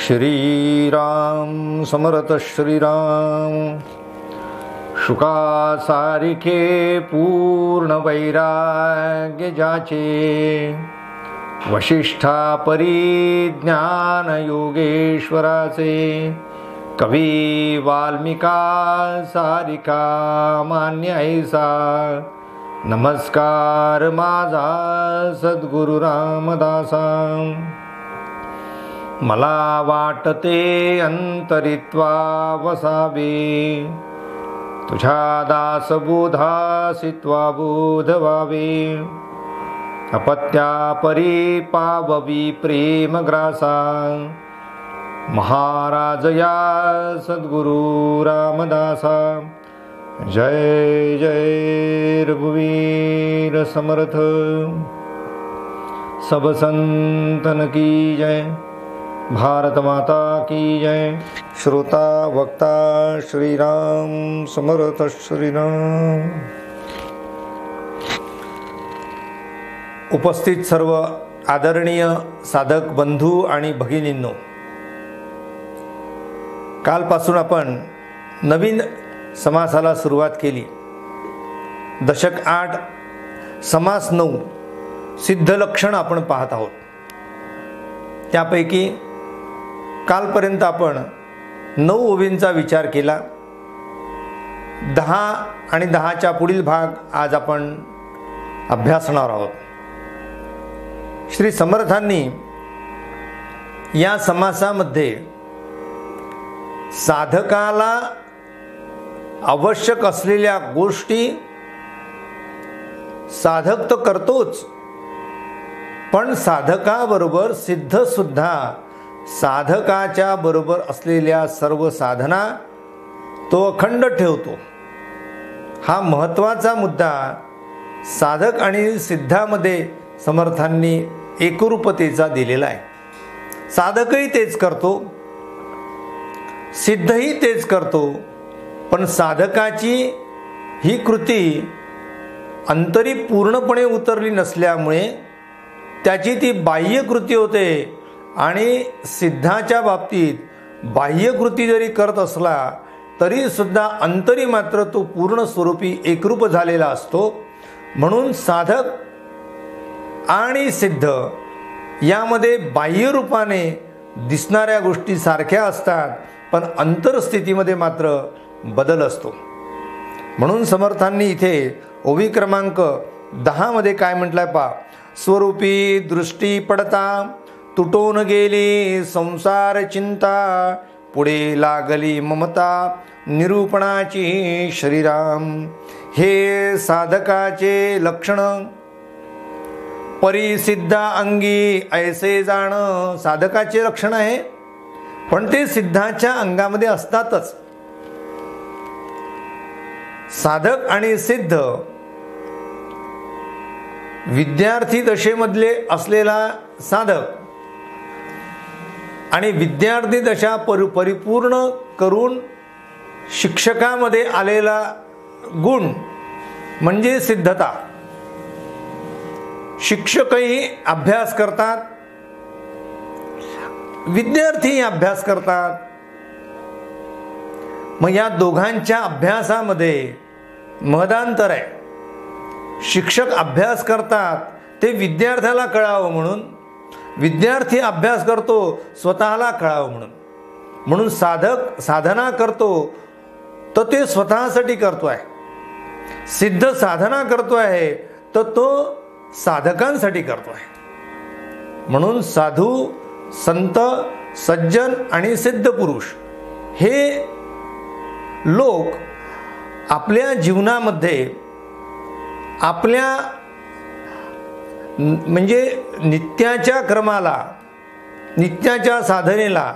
श्रीराम समर्थ श्रीराम। शुकासारिखे पूर्ण वैराग्य जाचे, वशिष्ठा परिज्ञान योगेश्वराचे, कवी वाल्मिका सारिका मान्य ऐसा। नमस्कार माझा सद्गुरु रामदासा। मला वाटते अंतरित्वा वसावे, तुझ्या दासबोधासित्वा बोध व्हावे। अपत्या परी पाववी प्रेम ग्रासा, महाराज या सद्गुरु रामदासा। जय जय रघुवीर समर्थ, सब संतन की जय। भारत माता की जय। श्रोता वक्ता श्रीराम समर्थ श्रीराम। उपस्थित सर्व आदरणीय साधक बंधू आणि भगिनींनो, कालपासून आपण नवीन समासाला सुरुवात केली। दशक 8 समास 9 सिद्ध लक्षण आपण पाहत आहोत। त्यापैकी कालपर्यंत आपण 9 ओवींचा विचार केला। 10 आणि 10च्या पुढील भाग आज आपण अभ्यासणार आहोत। श्री समर्थांनी या समासामध्ये साधकाला आवश्यक असलेल्या गोष्टी साधक तर करतोच, पण साधकाबरोबर सिद्ध सुद्धा साधकाच्या बरोबर असलेल्या सर्व साधना तो अखंड ठेवतो। हा महत्त्वाचा मुद्दा साधक आणि सिद्धामध्ये समर्थांनी एकरूपतेचा दिलेला आहे। साधकही तेच करतो, सिद्धही तेच करतो, पण साधकाची ही कृती अंतरी पूर्णपणे उतरली नसल्यामुळे त्याची ती बाह्य कृती होते। आणि सिद्धाच्या बाबतीत बाह्य कृती जरी करत असला तरी सुद्धा अंतरी मात्र तो पूर्ण स्वरूपी एकरूप झालेला असतो। म्हणून साधक आणि सिद्ध यामध्ये बाह्य रूपाने दिसणाऱ्या गोष्टी सारख्या असतात, पण अंतरस्थितीमध्ये मात्र बदल असतो। म्हणून समर्थांनी इथे ओवी क्रमांक 10 मध्ये काय म्हटलंय पहा। स्वरूपी दृष्टी पडता तुटून गेली संसार चिंता, पुढे लागली ममता निरूपणाची श्रीराम। हे साधकाचे लक्षण परिसिद्ध अंगी ऐसे जाण। साधकाचे लक्षण आहे, पण ते सिद्धाच्या अंगामध्ये असतातच। साधक आणि सिद्ध विद्यार्थी दशेमधले असलेला साधक आणि विद्यार्थी दशा परिपूर्ण करून शिक्षकामध्ये आलेला गुण म्हणजे सिद्धता। शिक्षकही अभ्यास करतात, विद्यार्थी अभ्यास करतात। मग या दोघांच्या अभ्यासामध्ये महदांतर आहे। शिक्षक अभ्यास करतात ते विद्यार्थ्याला कळावं म्हणून, विद्यार्थी अभ्यास करतो स्वतःला कळावं म्हणून। म्हणून साधक साधना करतो तर ते स्वतःसाठी करतो आहे, सिद्ध साधना करतो आहे तर तो साधकांसाठी करतो आहे। म्हणून साधू संत सज्जन आणि सिद्ध पुरुष हे लोक आपल्या जीवनामध्ये आपल्या म्हणजे नित्याच्या क्रमाला, नित्याच्या साधनेला,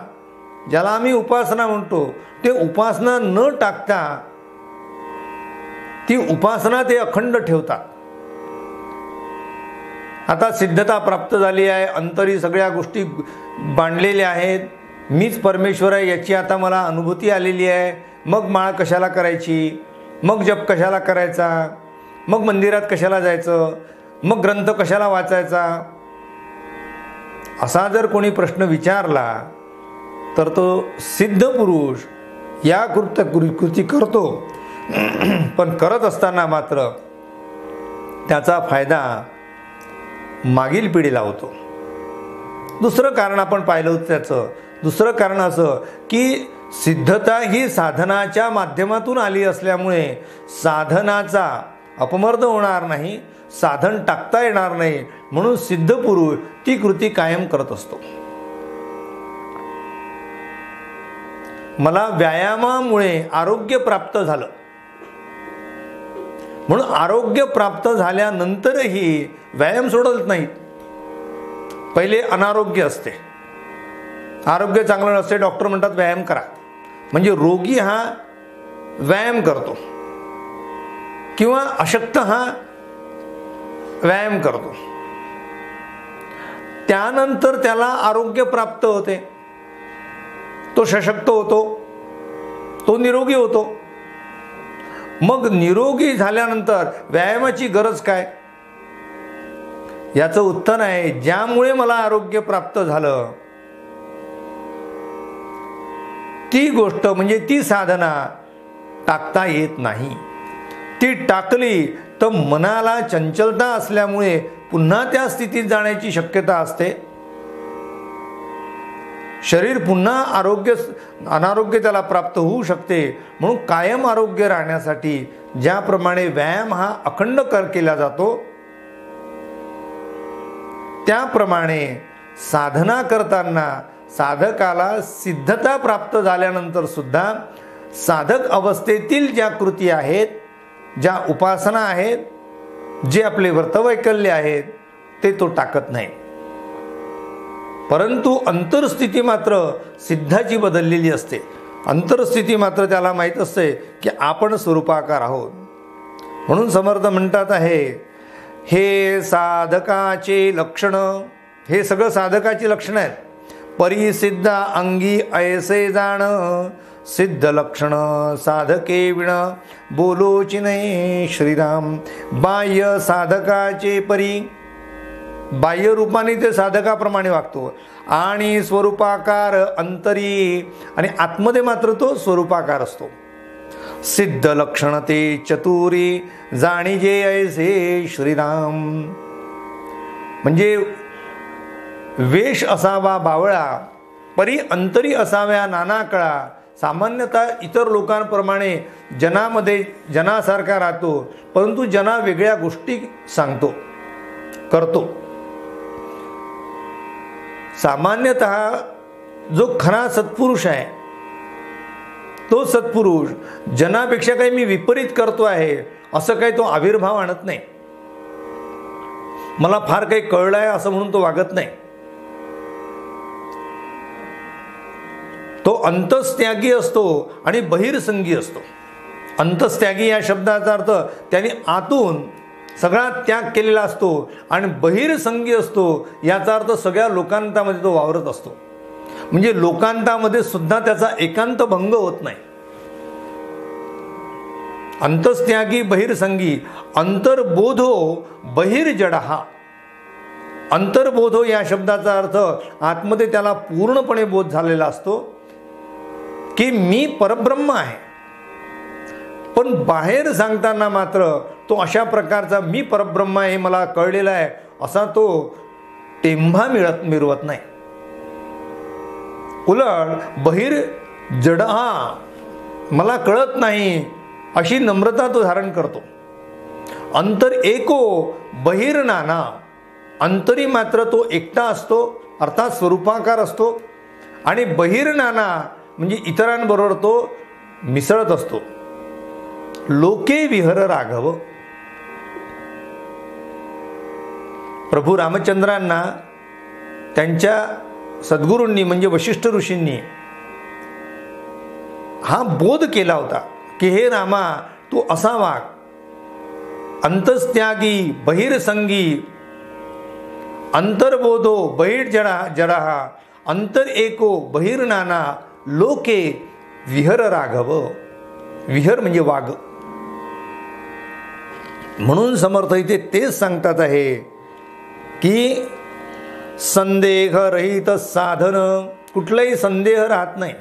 ज्याला आम्ही उपासना म्हणतो, ते उपासना न टाकता ती उपासना ते अखंड ठेवतात। आता सिद्धता प्राप्त झाली आहे, अंतरी सगळ्या गोष्टी बांधलेल्या आहेत, मीच परमेश्वर आहे याची आता मला अनुभूती आलेली आहे। मग माळ कशाला करायची, मग जप कशाला करायचा, मग मंदिरात कशाला जायचं, मग ग्रंथ कशाला वाचायचा, असा जर कोणी प्रश्न विचारला तर तो सिद्ध पुरुष या कृती करतो, पण करत असताना मात्र त्याचा फायदा मागील पिढीला होतो. दुसरं कारण आपण पाहिलं होतं त्याचं. दुसरं कारण असं की सिद्धता ही साधनाच्या माध्यमातून आली असल्यामुळे साधनाचा अपमर्द होणार नाही, साधन टाकता येणार नाही, म्हणून सिद्ध पुरुष ती कृती कायम करत असतो. मला व्यायामामुळे आरोग्य प्राप्त झालं, म्हणून आरोग्य प्राप्त झाल्यानंतरही व्यायाम सोडत नाहीत. पहिले अनारोग्य असते, आरोग्य चांगलं नसते, डॉक्टर म्हणतात व्यायाम करा. म्हणजे रोगी हा व्यायाम करतो किंवा अशक्त हा व्यायाम करतो, त्यानंतर त्याला आरोग्य प्राप्त होते, तो सशक्त होतो, तो निरोगी होतो. मग निरोगी झाल्यानंतर व्यायामाची गरज काय? याचं उत्तर आहे, ज्यामुळे मला आरोग्य प्राप्त झालं ती गोष्ट म्हणजे ती साधना टाकता येत नाही. ती टाकली तर मनाला चंचलता असल्यामुळे पुन्हा त्या स्थितीत जाण्याची शक्यता असते. शरीर पुन्हा अनारोग्य त्याला प्राप्त होऊ शकते. म्हणून कायम आरोग्य राहण्यासाठी ज्याप्रमाणे व्यायाम हा अखंड केला जातो, त्याप्रमाणे साधना करताना साधकाला सिद्धता प्राप्त झाल्यानंतर सुद्धा साधक अवस्थेतील ज्या कृती आहेत, ज्या उपासना आहेत, जे आपले व्रतवैकल्य आहेत, ते तो टाकत नाही. परंतु अंतरस्थिती मात्र सिद्धाची बदललेली असते. अंतरस्थिती मात्र त्याला माहीत असते की आपण स्वरूपाकार आहोत. म्हणून समर्थ म्हणतात आहे, हे साधकाचे लक्षण, हे सगळं साधकाची लक्षणं आहेत. परिसिद्ध अंगी ऐसे जाण, सिद्ध लक्षण साधके विण बोलोची नाही श्रीराम. बाह्य साधकाचे परी, बाह्य रूपाने ते साधकाप्रमाणे वागतो आणि स्वरूपाकार अंतरी, आणि आतमध्ये मात्र तो स्वरूपाकार असतो. सिद्ध लक्षण ते चतुरी, जाणीजे ऐसे श्रीराम. म्हणजे वेश असावा बावळा, परी अंतरी असाव्या नाना कळा. सामान्यतः इतर लोकांप्रमाणे जनासारखा राहतो, परंतु जना वेगळ्या गोष्टी सांगतो, करतो. सामान्यतः जो खरा सत्पुरुष आहे, तो सत्पुरुष जनापेक्षा काही मी विपरीत करतो आहे असं काही तो आविर्भाव आणत नाही. मला फार काही कळलं आहे असं म्हणून तो वागत नाही. तो अंतस्त्यागी असतो आणि बहिर्संगी असतो. अंतस्त्यागी या शब्दाचा अर्थ त्याने आतून सगळा त्याग केलेला असतो, आणि बहिर्संगी असतो याचा अर्थ सगळ्या लोकांतामध्ये तो वावरत असतो. म्हणजे लोकांतामध्ये सुद्धा त्याचा एकांत भंग होत नाही. अंतस्त्यागी बहिर्संगी, अंतर्बोधो बहिर्जडहा. अंतर्बोधो या शब्दाचा अर्थ आतमध्ये त्याला पूर्णपणे बोध झालेला असतो की मी परब्रह्म आहे, पण बाहेर सांगताना मात्र तो अशा प्रकारचा मी परब्रह्म आहे, मला कळलेला आहे असा तो टेंभा मिरवत नाही. उलट बहिर जडहा, मला कळत नाही अशी नम्रता तो धारण करतो. अंतर एको बहिर नाना, अंतरी मात्र तो एकटा असतो, अर्थात स्वरूपाकार असतो, आणि बहिर नाना म्हणजे इतरांबरोबर तो मिसळत असतो. लोके विहर राघव. प्रभू रामचंद्रांना त्यांच्या सद्गुरूंनी म्हणजे वशिष्ठ ऋषींनी हा बोध केला होता की हे रामा, तू असा वाग, अंतस्त्यागी बहिर्संगी, अंतर्बोधो बहिर्जडहा, अंतर एको बहिर्नाना, लोके विहर राघव. विहर म्हणजे वाग. म्हणून समर्थ इथे तेच सांगतात आहे की संदेह रहित साधन कुठलाही संदेह राहत नाही.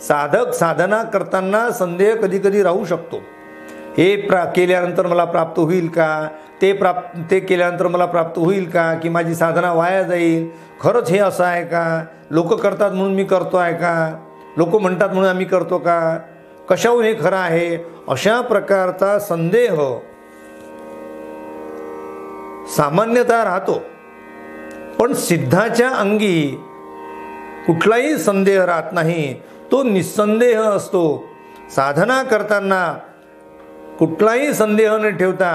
साधक साधना करताना संदेह कधी कधी राहू शकतो. हे केल्यानंतर मला प्राप्त होईल का, ते केल्यानंतर मला प्राप्त होईल का, की माझी साधना वाया जाईल, खरंच हे असं आहे का, लोक करतात म्हणून मी करतो आहे का, लोक म्हणतात म्हणून आम्ही करतो का, कशाहून हे खरं आहे, अशा प्रकारचा संदेह सामान्यतः राहतो. पण सिद्धाच्या अंगी कुठलाही संदेह राहत नाही, तो निस्संदेह असतो. साधना करताना कुठलाही संदेह न ठेवता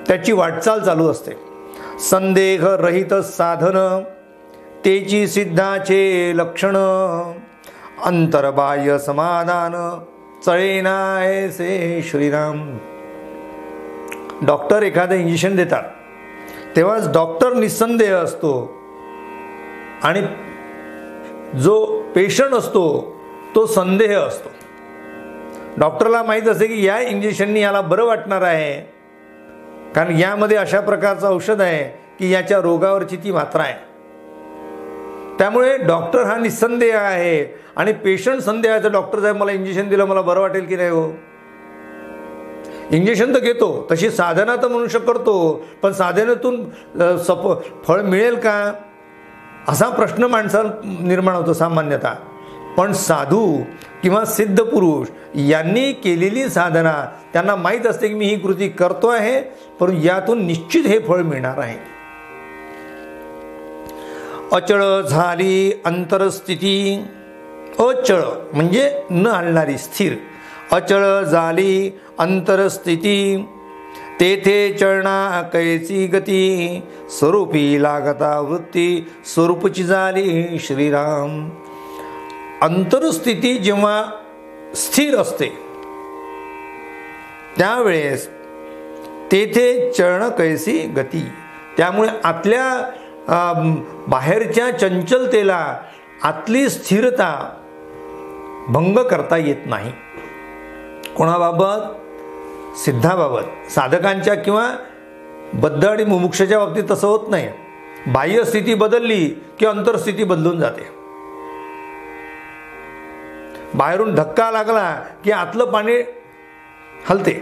त्याची वाटचाल चालू असते. संदेह रहित साधन तेची सिद्धाचे लक्षण, अंतर्बाह्य समाधान चळेनायसे श्रीराम. डॉक्टर एखादं इंजेक्शन देतात तेव्हाच डॉक्टर निस्संदेह असतो आणि जो पेशंट असतो तो संदेह असतो. डॉक्टरला माहीत असते की या इंजेक्शननी याला बरं वाटणार आहे, कारण यामध्ये अशा प्रकारचं औषध आहे की याच्या रोगावरची ती मात्रा आहे. त्यामुळे डॉक्टर हा निस्संदेह आहे आणि पेशंट संदेहाचा. डॉक्टर साहेब मला इंजेक्शन दिलं, मला बरं वाटेल की नाही हो. इंजेक्शन तर घेतो, तशी साधना तर मनुष्य करतो, पण साधनेतून फळ मिळेल का असा प्रश्न माणसाला निर्माण होतो सामान्यतः. पण साधू किंवा सिद्ध पुरुष यांनी केलेली साधना, त्यांना माहीत असते की मी ही कृती करतो आहे, परंतु यातून निश्चित हे फळ मिळणार आहे. अचळ झाली अंतरस्थिती. अचळ म्हणजे न हलणारी, स्थिर. अचळ झाली अंतरस्थिती, तेथे चळना कैसी गती, स्वरूपी लागता वृत्ती, स्वरूपची झाली श्रीराम. अंतरस्थिती जेव्हा स्थिर असते त्यावेळेस तेथे चळण कैसी गती. त्यामुळे आतल्या बाहेरच्या चंचलतेला आतली स्थिरता भंग करता येत नाही. कोणाबाबत? सिद्धाबाबत. साधकांच्या किंवा बद्ध आणि मुमुक्षाच्या बाबतीत तसं होत नाही. बाह्य स्थिती बदलली की अंतरस्थिती बदलून जाते. बाहेरून धक्का लागला की आतलं पाणी हलते.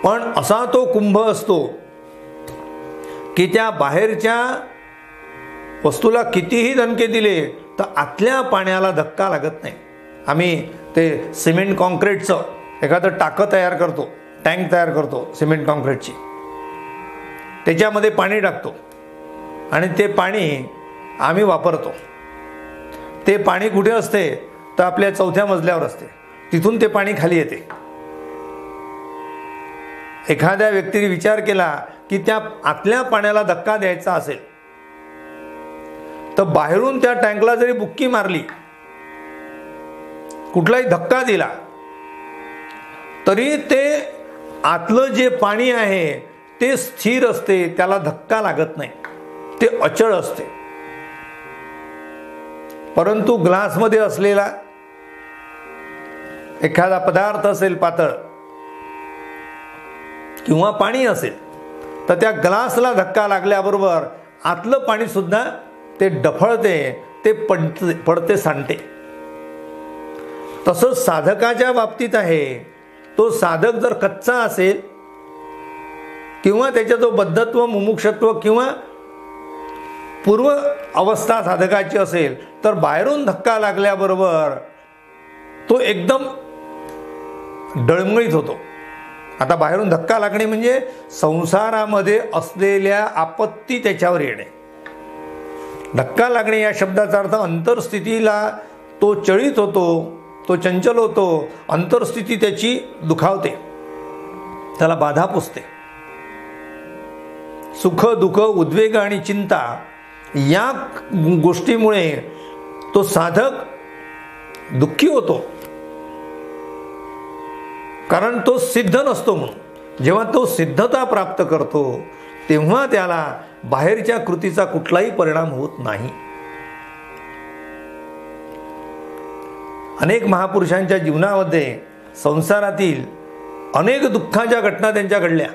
पण असा तो कुंभ असतो की त्या बाहेरच्या वस्तूला कितीही दणके दिले तर आतल्या पाण्याला धक्का लागत नाही. आम्ही ते सिमेंट कॉन्क्रीटचं एखादं टाकं तयार करतो, टँक तयार करतो सिमेंट कॉन्क्रीटची, त्याच्यामध्ये पाणी टाकतो आणि ते पाणी आम्ही वापरतो. ते पाणी कुठे असते तर आपल्या 4थ्या मजल्यावर असते, तिथून ते पाणी खाली येते. एखाद्या व्यक्तीने विचार केला की त्या आतल्या पाण्याला धक्का द्यायचा असेल तर बाहेरून त्या टँकला जरी बुक्की मारली, कुठलाही धक्का दिला, तरी ते आतलं जे पाणी आहे ते स्थिर असते, त्याला धक्का लागत नाही, ते अचळ असते. परंतु ग्लासमध्ये असलेला एखादा पदार्थ असेल पातळ किंवा पाणी असेल तर त्या ग्लासला धक्का लागल्याबरोबर आतलं पाणी सुद्धा ते डफळते, ते पडते, सांडते. तसंच साधकाच्या बाबतीत आहे. तो साधक जर कच्चा असेल किंवा त्याच्या जो बद्धत्व, मुमुक्षत्व किंवा पूर्व अवस्था साधकाची असेल तर बाहेरून धक्का लागल्याबरोबर तो एकदम डळमळीत होतो. आता बाहेरून धक्का लागणे म्हणजे संसारामध्ये असलेल्या आपत्ती त्याच्यावर येणे. धक्का लागणे या शब्दाचा अर्थ अंतरस्थितीला तो चळित होतो, तो चंचल होतो, अंतरस्थिती त्याची दुखावते, त्याला बाधा पोचते. सुख, दुःख, उद्वेग आणि चिंता या गोष्टीमुळे तो साधक दुःखी होतो, कारण तो सिद्ध नसतो. म्हणून जेव्हा तो सिद्धता प्राप्त करतो तेव्हा त्याला बाहेरच्या कृतीचा कुठलाही परिणाम होत नाही. अनेक महापुरुषांच्या जीवनामध्ये संसारातील अनेक दुःखाच्या घटना त्यांच्या घडल्या,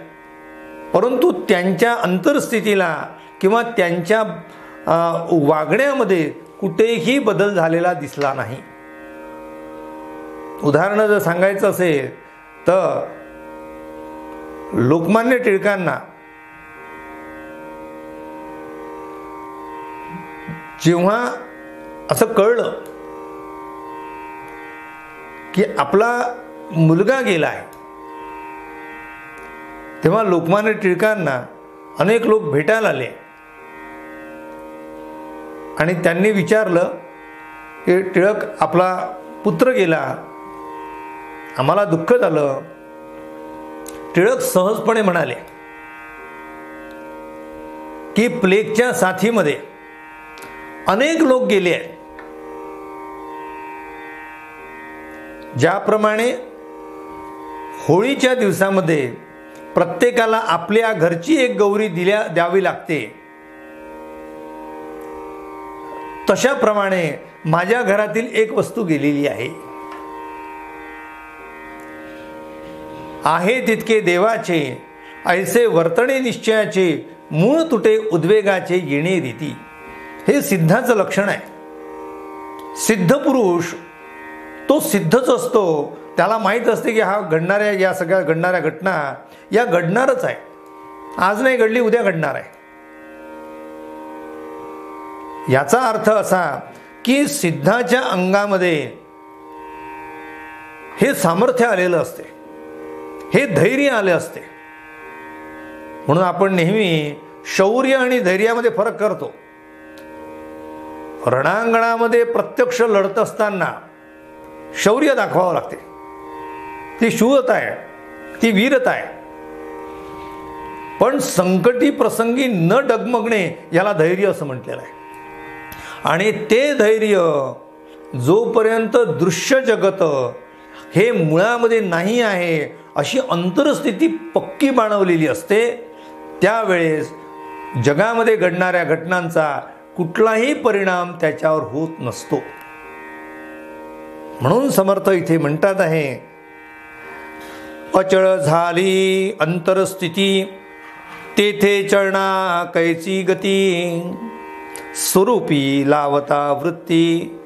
परंतु त्यांच्या अंतरस्थितीला किंवा त्यांच्या वागण्यामध्ये कुठेही बदल झालेला दिसला नाही. उदाहरण जर सांगायचं असेल तर लोकमान्य टिळकांना जेव्हा असं कळलं की आपला मुलगा गेला आहे, तेव्हा लोकमान्य टिळकांना अनेक लोक भेटायला आले आणि त्यांनी विचारलं की टिळक, आपला पुत्र गेला, आम्हाला दुःख झालं. टिळक सहजपणे म्हणाले की प्लेगच्या साथीमध्ये अनेक लोक गेले आहेत. ज्याप्रमाणे होळीच्या दिवसामध्ये प्रत्येकाला आपल्या घरची एक गौरी द्यावी लागते, तशाप्रमाणे माझ्या घरातील एक वस्तू गेलेली आहे. आहे तितके देवाचे, ऐसे वर्तणे निश्चयाचे, मूळ तुटे उद्वेगाचे येणे रीती. हे सिद्धाचं लक्षण आहे. सिद्ध पुरुष तो सिद्धच असतो. त्याला माहीत असते की या सगळ्या घडणाऱ्या घटना या घडणारच आहे. आज नाही घडली, उद्या घडणार आहे. याचा अर्थ असा की सिद्धाच्या अंगामध्ये हे सामर्थ्य आलेलं असते, हे धैर्य आले असते. म्हणून आपण नेहमी शौर्य आणि धैर्यामध्ये फरक करतो. रणांगणामध्ये प्रत्यक्ष लढत असताना शौर्य दाखवावं लागते, ती शूरता आहे, ती वीरता आहे. पण संकटी प्रसंगी न डगमगणे याला धैर्य असं म्हटलेलं आहे. आणि ते धैर्य जोपर्यंत दृश्य जगत हे मुळामध्ये नाही आहे, अशी अंतरस्थिती पक्की बाणवलेली असते, त्यावेळेस जगामध्ये घडणाऱ्या घटनांचा कुठलाही परिणाम त्याच्यावर होत नसतो. म्हणून समर्थ इथे म्हणतात आहे, अचळ झाली अंतरस्थिती, तेथे चळणा कैची गती, स्वरूपी लावता वृत्ती,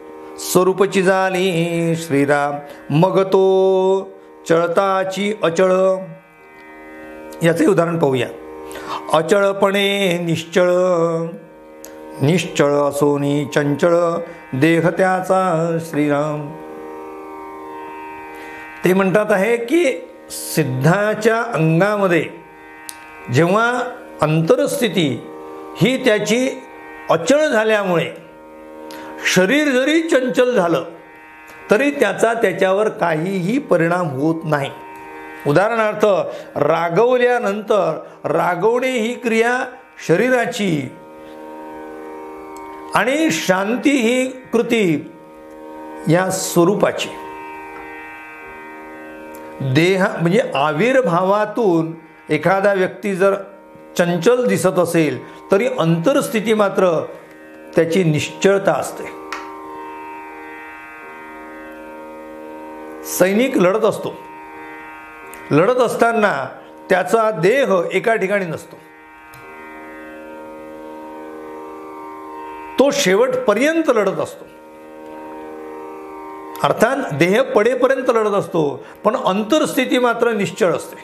स्वरूपची झाली श्रीराम, मग तो चळताची अचळ. याचे उदाहरण पाहूया. अचळपणे निश्चळ, निश्चळ असोनी चंचळ, देह त्याचा श्रीराम. ते म्हणतात आहे की सिद्धाच्या अंगामध्ये जेव्हा अंतरस्थिती ही त्याची अचळ झाल्यामुळे शरीर जरी चंचल झालं तरी त्याच्यावर काहीही परिणाम होत नाही. उदाहरणार्थ, रागवल्यानंतर रागवणे ही क्रिया शरीराची आणि शांती ही कृती या स्वरूपाची. देह म्हणजे आविर्भावातून एखादा व्यक्ती जर चंचल दिसत असेल तरी अंतरस्थिती मात्र त्याची निश्चळता असते. सैनिक लढत असतो, लढत असताना त्याचा देह एका ठिकाणी नसतो, तो शेवटपर्यंत लढत असतो. अर्थात देह पडेपर्यंत लढत असतो, पण अंतरस्थिती मात्र निश्चळ असते.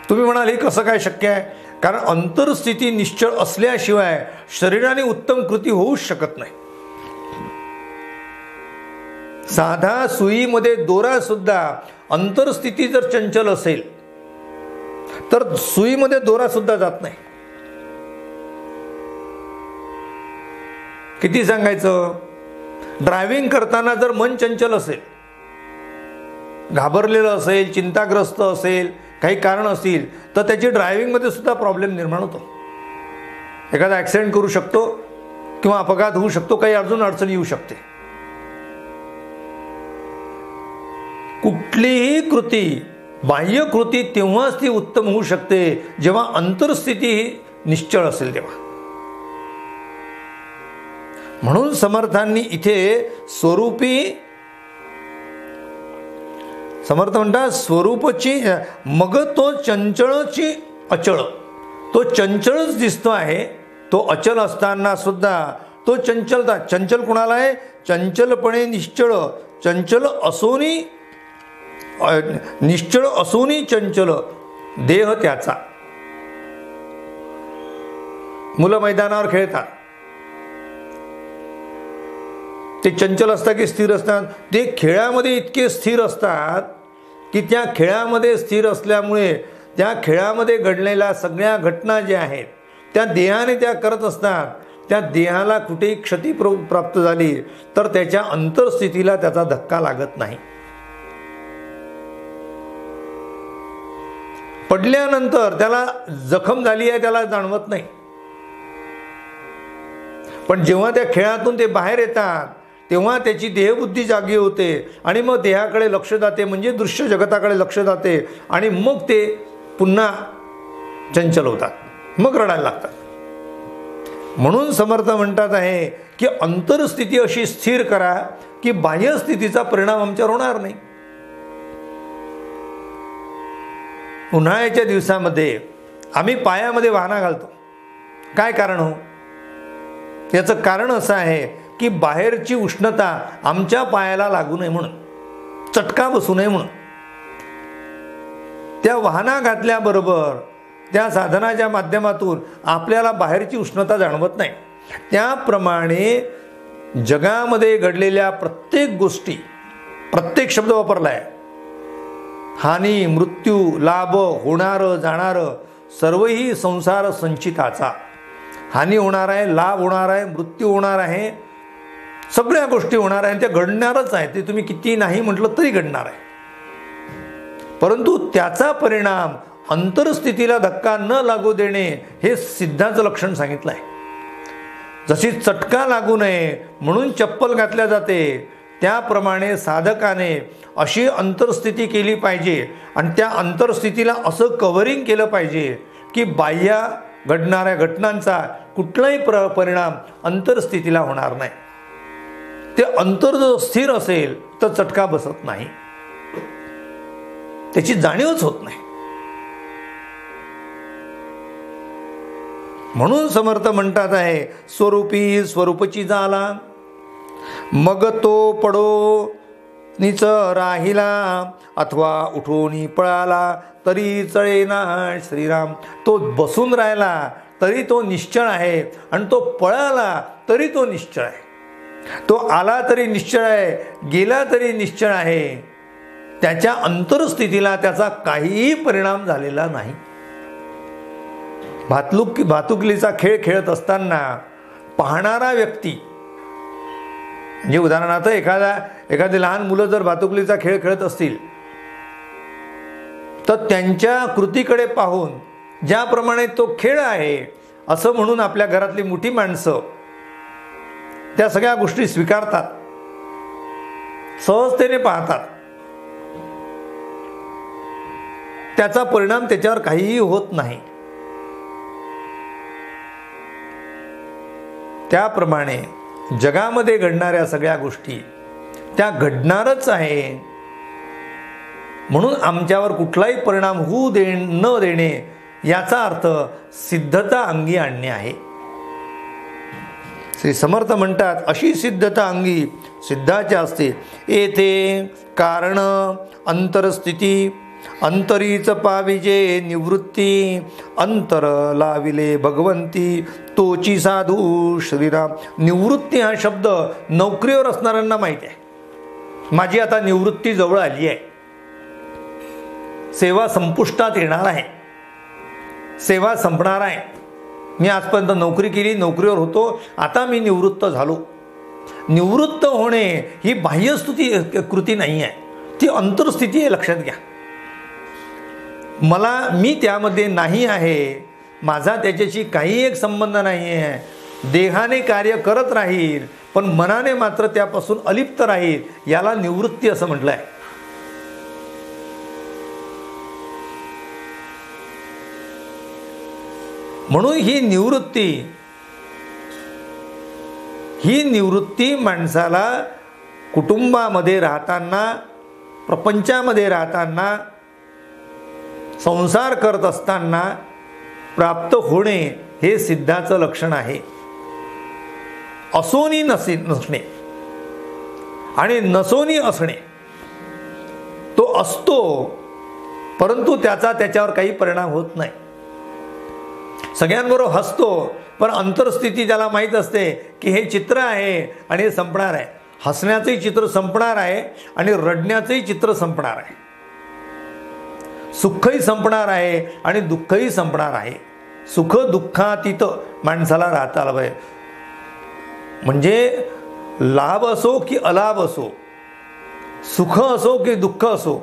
तुम्ही म्हणाल हे कसं काय शक्य आहे? कारण अंतरस्थिती निश्चळ असल्याशिवाय शरीराने उत्तम कृती होऊच शकत नाही. साधा सुईमध्ये दोरा सुद्धा अंतरस्थिती जर चंचल असेल तर सुईमध्ये दोरा सुद्धा जात नाही. किती सांगायचं? ड्रायव्हिंग करताना जर मन चंचल असेल, घाबरलेलं असेल, चिंताग्रस्त असेल, काही कारण असतील तर त्याची ड्रायव्हिंगमध्ये सुद्धा प्रॉब्लेम निर्माण होतो. एखादा ॲक्सिडेंट करू शकतो किंवा अपघात होऊ शकतो, काही अजून अडचणी येऊ शकते. कुठलीही कृती, बाह्य कृती तेव्हाच ती उत्तम होऊ शकते जेव्हा अंतरस्थिती निश्चळ असेल तेव्हा. म्हणून समर्थांनी इथे स्वरूपी, समर्थ म्हणतात स्वरूपची, मग तो चंचळची अचळ, तो चंचळच दिसतो आहे तो अचल असताना सुद्धा तो चंचलता, चंचल कुणाला आहे? चंचलपणे निश्चळ, चंचल असोनी, निश्चळ असोनी चंचल देह त्याचा. मुलं मैदानावर खेळतात, ते चंचल असतात की स्थिर असतात? ते खेळामध्ये इतके स्थिर असतात की त्या खेळामध्ये स्थिर असल्यामुळे त्या खेळामध्ये घडलेल्या सगळ्या घटना ज्या आहेत त्या देहाने त्या करत असतात. त्या देहाला कुठेही क्षती प्राप्त झाली तर त्याच्या अंतरस्थितीला त्याचा धक्का लागत नाही. पडल्यानंतर त्याला जखम झाली आहे त्याला जाणवत नाही, पण जेव्हा त्या खेळातून ते बाहेर येतात तेव्हा त्याची देहबुद्धी जागी होते आणि मग देहाकडे लक्ष जाते, म्हणजे दृश्य जगताकडे लक्ष जाते आणि मग ते पुन्हा चंचल होतात, मग रडायला लागतात. म्हणून समर्थ म्हणतात आहे की अंतरस्थिती अशी स्थिर करा की बाह्य स्थितीचा परिणाम आमच्यावर होणार नाही. उन्हाळ्याच्या दिवसामध्ये आम्ही पायामध्ये वाहना घालतो, काय कारण हो? याचं कारण असं आहे की बाहेरची उष्णता आमच्या पायाला लागू नये म्हणून, चटका बसू नये म्हणून. त्या वाहना घातल्याबरोबर त्या साधनाच्या माध्यमातून आपल्याला बाहेरची उष्णता जाणवत नाही. त्याप्रमाणे जगामध्ये घडलेल्या प्रत्येक गोष्टी, प्रत्येक शब्द वापरला आहे, हानी, मृत्यू, लाभ, होणारं जाणारं सर्वही संसार संचिताचा. हानी होणार आहे, लाभ होणार आहे, मृत्यू होणार आहे, सगळ्या गोष्टी होणार आहे, त्या घडणारच आहे. ते तुम्ही किती नाही म्हटलं तरी घडणार आहे. परंतु त्याचा परिणाम अंतरस्थितीला धक्का न लागू देणे हे सिद्धाचं लक्षण सांगितलं आहे. जशी चटका लागू नये म्हणून चप्पल घातल्या जाते, त्याप्रमाणे साधकाने अशी अंतरस्थिती केली पाहिजे आणि त्या अंतरस्थितीला असं कव्हरिंग केलं पाहिजे की बाह्य घडणाऱ्या घटनांचा कुठलाही परिणाम अंतरस्थितीला होणार नाही. ते अंतर जर स्थिर असेल तर चटका बसत नाही, त्याची जाणीवच होत नाही. म्हणून समर्थ म्हणतात आहे स्वरूपी स्वरूपची झाला, मग तो पडो निच राहिला, अथवा उठोनी पळाला तरी चळेना श्रीराम. तो बसून राहिला तरी तो निश्चळ आहे आणि तो पळाला तरी तो निश्चळ आहे. तो आला तरी निश्चळ आहे, गेला तरी निश्चळ आहे. त्याच्या अंतरस्थितीला त्याचा काहीही परिणाम झालेला नाही. भातुकलीचा खेळ खेळत असताना पाहणारा व्यक्ती, म्हणजे उदाहरणार्थ एखादी लहान मुलं जर भातुकलीचा खेळ खेळत असतील तर त्यांच्या कृतीकडे पाहून ज्याप्रमाणे तो खेळ आहे असं म्हणून आपल्या घरातली मोठी माणसं त्या सगळ्या गोष्टी स्वीकारतात, सहजतेने पाहतात. त्याचा परिणाम त्याच्यावर काहीही होत नाही. त्याप्रमाणे जगामध्ये घडणाऱ्या सगळ्या गोष्टी त्या घडणारच आहे, म्हणून आमच्यावर कुठलाही परिणाम होऊ न देणे याचा अर्थ सिद्धता अंगी आणणे आहे. श्री समर्थ म्हणतात अशी सिद्धता अंगी सिद्धाची असते. येथे कारण अंतरस्थिती, अंतरीच पाविजे निवृत्ती, अंतर लाविले भगवंती तोची साधू श्रीराम. निवृत्ती हा शब्द नोकरीवर असणाऱ्यांना माहिती आहे. माझी आता निवृत्ती जवळ आली आहे, सेवा संपुष्टात येणार आहे, सेवा संपणार आहे. मी आजपर्यंत नोकरी केली, नोकरीवर होतो, आता मी निवृत्त झालो. निवृत्त होणे ही बाह्यस्तुती कृती नाही आहे, ती अंतरस्थिती आहे. लक्षात घ्या, मी त्यामध्ये नाही आहे, माझा त्याच्याशी काही एक संबंध नाही आहे. देहाने कार्य करत राहील पण मनाने मात्र त्यापासून अलिप्त राहील, याला निवृत्ती असं म्हटलं आहे. म्हणून ही निवृत्ती माणसाला कुटुंबामध्ये राहताना, प्रपंचामध्ये राहताना, संसार करत असताना प्राप्त होणे हे सिद्धाचं लक्षण आहे. असोनी नसणे आणि नसोनी असणे. तो असतो परंतु त्याच्यावर काही परिणाम होत नाही. सगळ्यांबरोबर हसतो पण अंतरस्थिती त्याला माहीत असते की हे चित्र आहे आणि हे संपणार आहे. हसण्याचंही चित्र संपणार आहे आणि रडण्याचंही चित्र संपणार आहे. सुखही संपणार आहे आणि दुःखही संपणार आहे. सुख दुःखातीत माणसाला राहता आलं पाहिजे. म्हणजे लाभ असो की अलाभ असो, सुख असो की दुःख असो,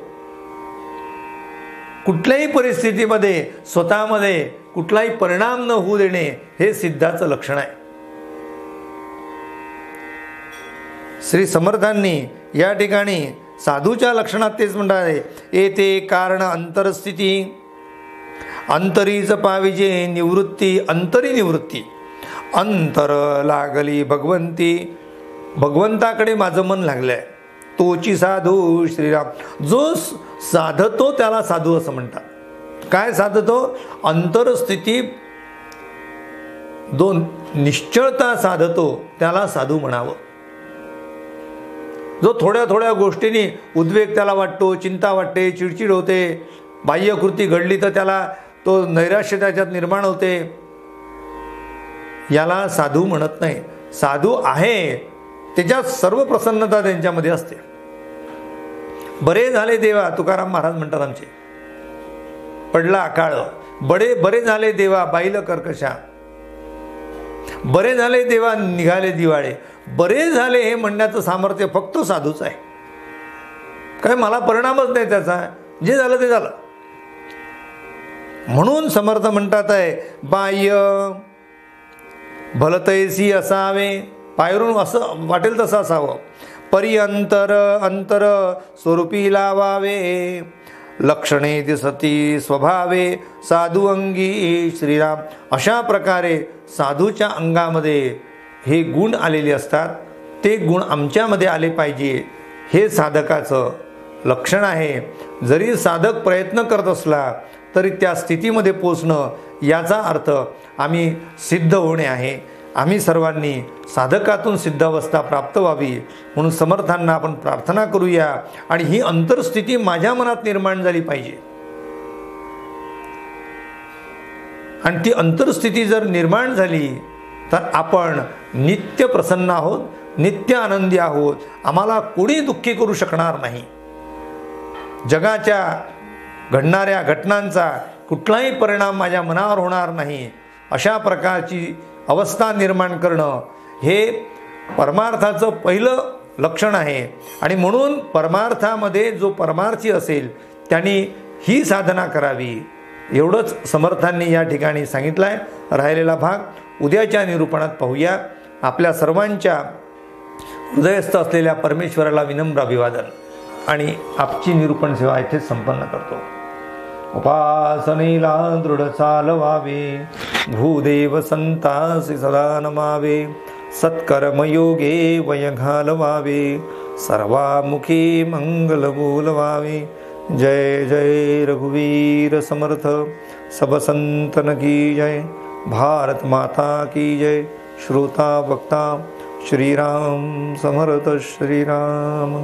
कुठल्याही परिस्थितीमध्ये स्वतःमध्ये कुठलाही परिणाम न होऊ देणे हे सिद्धाचं लक्षण आहे. श्री समर्थांनी या ठिकाणी साधूच्या लक्षणात तेच म्हणतात, येते कारण अंतरस्थिती अंतरीच पाविजे निवृत्ती अंतरी निवृत्ती अंतर लागली भगवंती. भगवंताकडे माझं मन लागलंय तोची साधू श्रीराम. जो साधतो त्याला साधू असं म्हणतात. काय साधतो? अंतरस्थिती जो निश्चळता साधतो त्याला साधू म्हणावं. जो थोड्या थोड्या गोष्टींनी उद्वेग त्याला वाटतो, चिंता वाटते, चिडचिड होते, बाह्यकृती घडली तर त्याला तो नैराश्य त्याच्यात निर्माण होते, याला साधू म्हणत नाही. साधू आहे त्याच्यात सर्व प्रसन्नता त्यांच्यामध्ये असते. बरे झाले देवा, तुकाराम महाराज म्हणतात आमचे, पडला काळ बरे झाले देवा बाईल कर्कशा, बरे झाले देवा निघाले दिवाळे. बरे झाले हे म्हणण्याचं सामर्थ्य फक्त साधूच आहे. काय मला परिणामच नाही त्याचा, जे झालं ते झालं. म्हणून समर्थ म्हणतात आहे, बाह्य भलतैसी असावे, पायरून असं वाटेल तसं असावं. परी अंतर अंतर स्वरूपी लावावे, लक्षणे दिसती स्वभावे साधू अंगी श्रीराम. अशा प्रकारे साधूच्या अंगामध्ये हे गुण आलेले असतात. ते गुण आमच्यामध्ये आले पाहिजे हे साधकाचं लक्षण आहे. जरी साधक प्रयत्न करत असला तरी त्या स्थितीमध्ये पोचणं याचा अर्थ आम्ही सिद्ध होणे आहे. आम्ही सर्वांनी साधकातून सिद्धावस्था प्राप्त व्हावी म्हणून समर्थांना आपण प्रार्थना करूया. आणि ही अंतरस्थिती माझ्या मनात निर्माण झाली पाहिजे. आणि ती अंतरस्थिती जर निर्माण झाली तर आपण नित्य प्रसन्न आहोत, नित्य आनंदी आहोत. आम्हाला कोणी दुःखी करू शकणार नाही. जगाच्या घडणाऱ्या घटनांचा कुठलाही परिणाम माझ्या मनावर होणार नाही. अशा प्रकारची अवस्था निर्माण करणं हे परमार्थाचं पहिलं लक्षण आहे. आणि म्हणून परमार्थामध्ये जो परमार्थी असेल त्यांनी ही साधना करावी एवढंच समर्थांनी या ठिकाणी सांगितलं आहे. राहिलेला भाग उद्याच्या निरूपणात पाहूया. आपल्या सर्वांच्या हृदयस्थ असलेल्या परमेश्वराला विनम्र अभिवादन आणि आपची निरूपण सेवा इथे संपन्न करतो. उपासनेला दृढ चालवावे, भूदेव संतासी सदा नमावे, सत्कर्मयोगे वय घालवावे, सर्वामुखी मंगल बोलवावे. जय जय रघुवीर समर्थ, सब संतन की जय. भारत माता की जय. श्रोता वक्ता श्रीराम समर्थ श्रीराम.